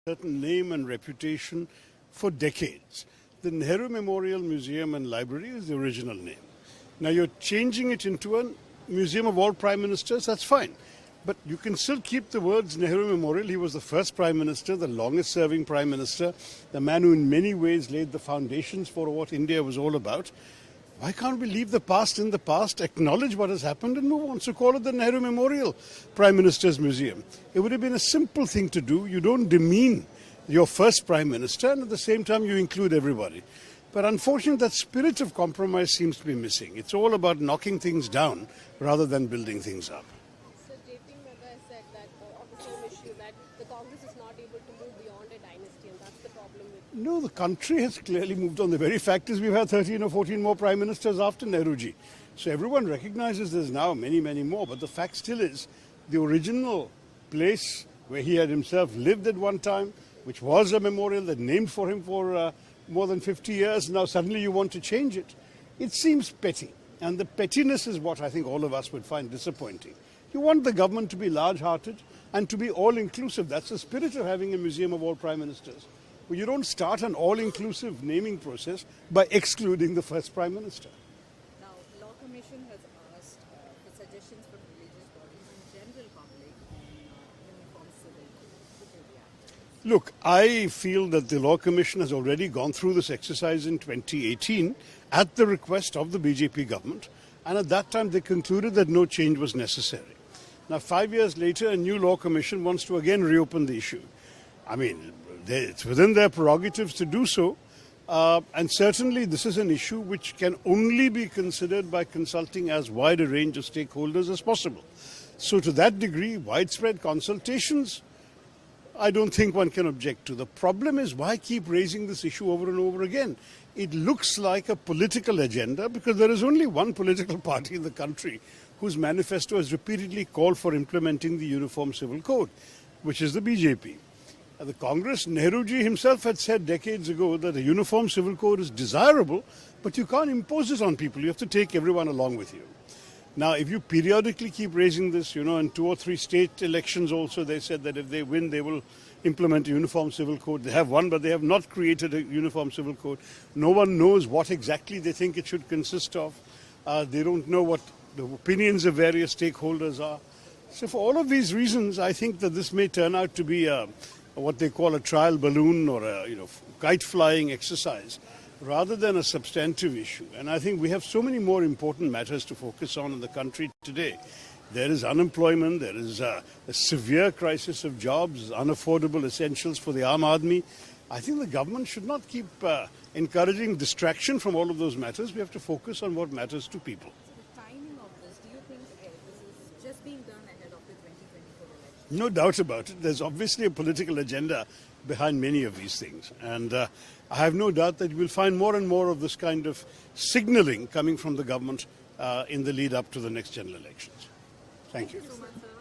certain name and reputation for decades. The Nehru Memorial Museum and Library is the original name. Now you're changing it into a museum of all prime ministers, that's fine. But you can still keep the words Nehru Memorial. He was the first prime minister, the longest serving prime minister, the man who in many ways laid the foundations for what India was all about. Why can't we leave the past in the past, acknowledge what has happened and move on? So call it the Nehru Memorial Prime Minister's Museum. It would have been a simple thing to do. You don't demean your first prime minister and at the same time you include everybody. But unfortunately that spirit of compromise seems to be missing. It's all about knocking things down rather than building things up. So J.P. Mehta said that on the same issue that the Congress is not able to move beyond a dynasty and that's the problem with... No, the country has clearly moved on. The very fact is we've had 13 or 14 more prime ministers after Nehruji. So everyone recognizes there's now many, many more. But the fact still is the original place where he had himself lived at one time, which was a memorial that named for him for more than 50 years, now suddenly you want to change it. It seems petty. And the pettiness is what I think all of us would find disappointing. You want the government to be large-hearted and to be all-inclusive. That's the spirit of having a museum of all prime ministers. Well, you don't start an all-inclusive naming process by excluding the first prime minister. Now, Law Commission has asked for suggestions from religious bodies and general public on uniform civil code. Look, I feel that the Law Commission has already gone through this exercise in 2018 at the request of the BJP government, and at that time they concluded that no change was necessary. Now, 5 years later, a new Law Commission wants to again reopen the issue. I mean, it's within their prerogatives to do so, and certainly this is an issue which can only be considered by consulting as wide a range of stakeholders as possible. So to that degree, widespread consultations, I don't think one can object to. The problem is why keep raising this issue over and over again? It looks like a political agenda because there is only one political party in the country whose manifesto has repeatedly called for implementing the Uniform Civil Code, which is the BJP. The Congress, Nehruji himself had said decades ago that a uniform civil code is desirable, but you can't impose it on people. You have to take everyone along with you. Now, if you periodically keep raising this, in 2 or 3 state elections also, they said that if they win, they will implement a uniform civil code. They have won, but they have not created a uniform civil code. No one knows what exactly they think it should consist of. They don't know what the opinions of various stakeholders are. So for all of these reasons, I think that this may turn out to be what they call a trial balloon or a kite flying exercise rather than a substantive issue. And I think we have so many more important matters to focus on in the country today. There is unemployment, there is a severe crisis of jobs, unaffordable essentials for the Aam Aadmi. I think the government should not keep encouraging distraction from all of those matters. We have to focus on what matters to people. So the timing of this, do you think this is just being done ahead of the 2024 election? No doubt about it. There's obviously a political agenda behind many of these things. And I have no doubt that you will find more and more of this kind of signaling coming from the government in the lead up to the next general elections. Thank you. Thank you so much, sir.